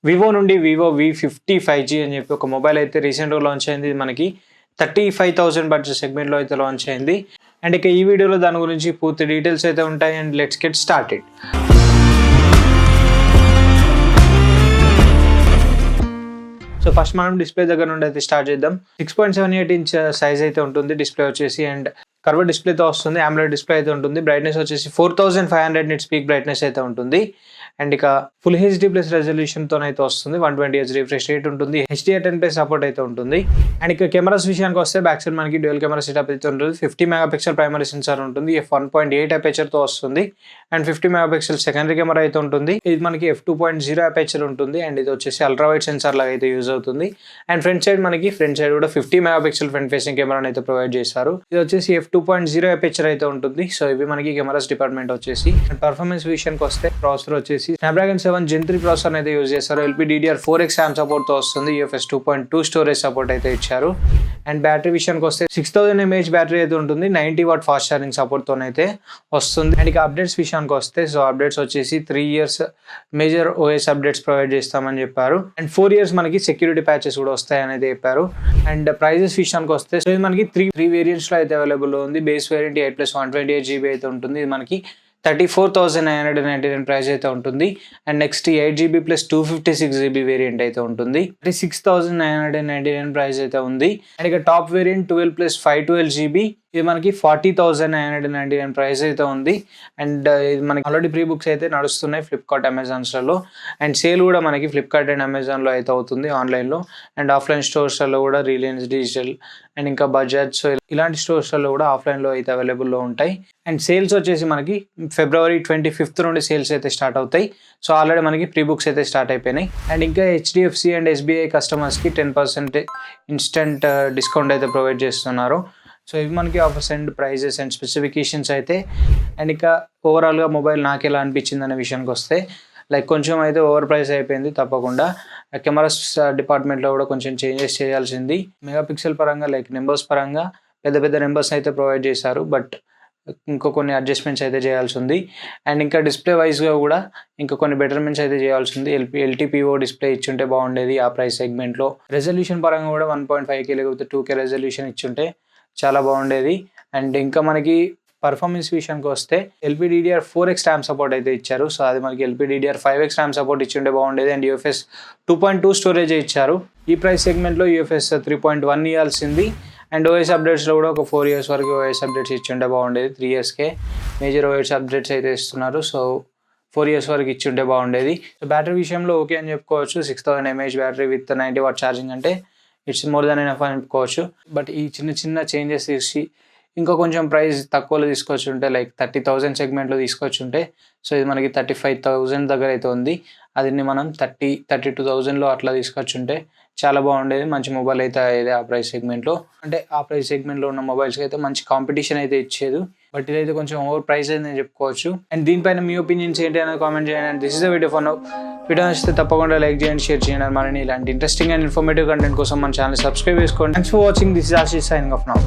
Vivo నుండి Vivo V50 5G అని చెప్పి ఒక మొబైల్ అయితే రీసెంట్గా లాంచ్ అయింది. ఇది మనకి 35,000 బడ్జెట్ సెగ్మెంట్లో అయితే లాంచ్ అయింది. అండ్ ఇక ఈ వీడియోలో దాని గురించి పూర్తి డీటెయిల్స్ అయితే ఉంటాయి. And let's get started. So first మనం డిస్ప్లే దగ్గర నుండి అయితే స్టార్ట్ చేద్దాం. 6.78 ఇంచ్ సైజ్ అయితే ఉంటుంది డిస్ప్లే వచ్చేసి. అండ్ కర్వ్ డిస్ప్లేతో వస్తుంది. AMOLED డిస్ప్లే అయితే ఉంటుంది. బ్రైట్నెస్ వచ్చేసి 4500 నిట్స్ పీక్ బ్రైట్నెస్ అయితే ఉంటుంది. అండ్ ఇక ఫుల్ HD ప్లస్ రెజల్యూషన్తో అయితే వస్తుంది. 120Hz రిఫ్రెష్ రేట్ ఉంటుంది. HDR10+ సపోర్ట్ అయితే ఉంటుంది. అండ్ ఇక కెమెరాస్ విషయానికి వస్తే బ్యాక్ సైడ్ మనకి డ్యూయల్ కెమెరా సెటప్ అయితే ఉంటుంది. 50 మెగాపిక్సెల్ ప్రైమరీ సెన్సార్ ఉంటుంది. f1.8 అపేచర్తో వస్తుంది. అండ్ 50 మెగాపిక్సెల్ సెకండరీ కెమెరా అయితే ఉంటుంది. ఇది మనకి f2.0 అపేచర్ ఉంటుంది. అండ్ ఇది వచ్చేసి అల్ట్రా వైడ్ సెన్సార్ లాగా అయితే యూజ్ అవుతుంది. అండ్ ఫ్రంట్ సైడ్ కూడా 50 మెగాపిక్సెల్ ఫ్రంట్ ఫేసింగ్ కెమెరాని అయితే ప్రొవైడ్ చేశారు. ఇది వచ్చేసి f2.0 అపేచర్ అయితే ఉంటుంది. సో ఇవి మనకి కెమెరాస్ డిపార్ట్మెంట్ వచ్చేసి. అండ్ పర్ఫార్మెన్స్ విషయానికి వస్తే ప్రాసెసర్ వచ్చేసి Snapdragon 7 Gen 3 ప్రాసెసర్ అయితే యూజ్ చేస్తారు. LPDDR4X RAM సపోర్ట్ తో వస్తుంది. UFS 2.2 స్టోరేజ్ సపోర్ట్ అయితే ఇచ్చారు. అండ్ బ్యాటరీ విషయానికి వస్తే 6000 mAh బ్యాటరీ అయితే ఉంటుంది. 90 వాట్ ఫాస్ట్ ఛార్జింగ్ సపోర్ట్ తోనైతే వస్తుంది. అండ్ ఇక అప్డేట్స్ విషయానికి వస్తే సో అప్డేట్స్ వచ్చేసి 3 years major OS updates provide చేస్తామని చెప్పారు. అండ్ 4 years మనకి సెక్యూరిటీ ప్యాచెస్ కూడా వస్తాయని అయితే చెప్పారు. అండ్ ప్రైజెస్ విషయానికి వస్తే సో ఇది మనకి త్రీ వేరియంట్స్ లో అయితే అవైలబుల్ ఉంది. బేస్ వేరియంట్ 8+128GB అయితే ఉంటుంది. ఇది మనకి 34,999 ప్రైస్ అయితే ఉంటుంది. And next 8GB plus 256GB variant అయితే ఉంటుంది. 36,999 ప్రైస్ అయితే ఉంది. అండ్ ఇక టాప్ వేరియంట్ 12+512GB ఇది మనకి 40,999 ప్రైస్ అయితే ఉంది. అండ్ ఇది మనకి ఆల్రెడీ ప్రీ బుక్స్ అయితే నడుస్తున్నాయి ఫ్లిప్కార్ట్ అమెజాన్స్లలో. అండ్ సేల్ కూడా మనకి ఫ్లిప్కార్ట్ అండ్ అమెజాన్లో అయితే అవుతుంది ఆన్లైన్లో. అండ్ ఆఫ్లైన్ స్టోర్స్లలో కూడా రిలయన్స్ డిజిటల్ అండ్ ఇంకా బజాజ్ సో ఇలాంటి స్టోర్స్లలో కూడా ఆఫ్లైన్లో అయితే అవైలబుల్లో ఉంటాయి. అండ్ సేల్స్ వచ్చేసి మనకి February 25th నుండి సేల్స్ అయితే స్టార్ట్ అవుతాయి. సో ఆల్రెడీ మనకి ప్రీ బుక్స్ అయితే స్టార్ట్ అయిపోయినాయి. అండ్ ఇంకా HDFC అండ్ SBI కస్టమర్స్కి 10% ఇన్స్టెంట్ డిస్కౌంట్ అయితే ప్రొవైడ్ చేస్తున్నారు. సో ఇవి మనకి offers and prizes and specifications అయితే. అండ్ ఇంకా ఓవరాల్గా మొబైల్ నాకు ఎలా అనిపించింది అనే విషయానికి వస్తే లైక్ కొంచెం అయితే ఓవర్ ప్రైస్ అయిపోయింది తప్పకుండా. కెమెరాస్ డిపార్ట్మెంట్లో కూడా కొంచెం చేంజెస్ చేయాల్సింది. మెగాపిక్సెల్ పరంగా లైక్ నెంబర్స్ పరంగా పెద్ద నెంబర్స్ అయితే ప్రొవైడ్ చేశారు. బట్ ఇంకో కొన్ని అడ్జస్ట్మెంట్స్ అయితే చేయాల్సి ఉంది. అండ్ ఇంకా డిస్ప్లే వైజ్గా కూడా ఇంకా కొన్ని బెటర్మెంట్స్ అయితే చేయాల్సి ఉంది. LTPO డిస్ప్లే ఇచ్చుంటే బాగుండేది ఆ ప్రైస్ సెగ్మెంట్లో. రెజల్యూషన్ పరంగా కూడా 1.5K లేకపోతే 2K రెజల్యూషన్ ఇచ్చుంటే చాలా బాగుండేది. అండ్ ఇంకా మనకి పర్ఫార్మెన్స్ విషయానికి వస్తే LPDDR4X RAM సపోర్ట్ అయితే ఇచ్చారు. సో అది మనకి LPDDR5X RAM సపోర్ట్ ఇచ్చుంటే బాగుండేది. అండ్ UFS 2.2 స్టోరేజ్ ఇచ్చారు. ఈ ప్రైస్ సెగ్మెంట్లో UFS 3.1 ఇవ్వాల్సింది. అండ్ OS అప్డేట్స్లో కూడా ఒక 4 years వరకు OS అప్డేట్స్ ఇచ్చుంటే బాగుండేది. 3 yearsకే మేజర్ OS అప్డేట్స్ అయితే ఇస్తున్నారు. సో 4 years వరకు ఇచ్చుంటే బాగుండేది. సో బ్యాటరీ విషయంలో ఓకే అని చెప్పుకోవచ్చు. 6000 mAh battery with 90 what charging అంటే ఇట్స్ మోర్ దాన్ ఎనఫ్ అని చెప్పుకోవచ్చు. బట్ ఈ చిన్న చేంజెస్ తీసి ఇంకా కొంచెం ప్రైస్ తక్కువలో తీసుకొచ్చి ఉంటే లైక్ 30,000 సెగ్మెంట్లో తీసుకొచ్చి ఉంటే సో ఇది మనకి 35,000 దగ్గర అయితే ఉంది. అది మనం 32,000లో అట్లా తీసుకొచ్చి ఉంటే చాలా బాగుండేది. మంచి మొబైల్ అయితే అయ్యేది ఆ ప్రైస్ సెగ్మెంట్లో. అంటే ఆ ప్రైస్ సెగ్మెంట్లో ఉన్న మొబైల్స్కి అయితే మంచి కాంపిటీషన్ అయితే ఇచ్చేది. బట్ ఇదైతే కొంచెం ఓవర్ ప్రైస్ అయితే నేను చెప్పుకోవచ్చు. అండ్ దీనిపైన మీ ఒపీనియన్స్ ఏంటి అనేది కామెంట్ చేయండి. And this is the video for now. Video నచ్చితే తప్పకుండా లైక్ చేయండి, షేర్ చేయండి. మరిన్ని ఇలాంటి ఇంట్రెస్టింగ్ అండ్ ఇన్ఫర్మేటివ్ కంటెంట్ కోసం మన ఛానల్ సబ్స్క్రైబ్ చేసుకోండి. Thanks for watching. This is Ashish signing off now.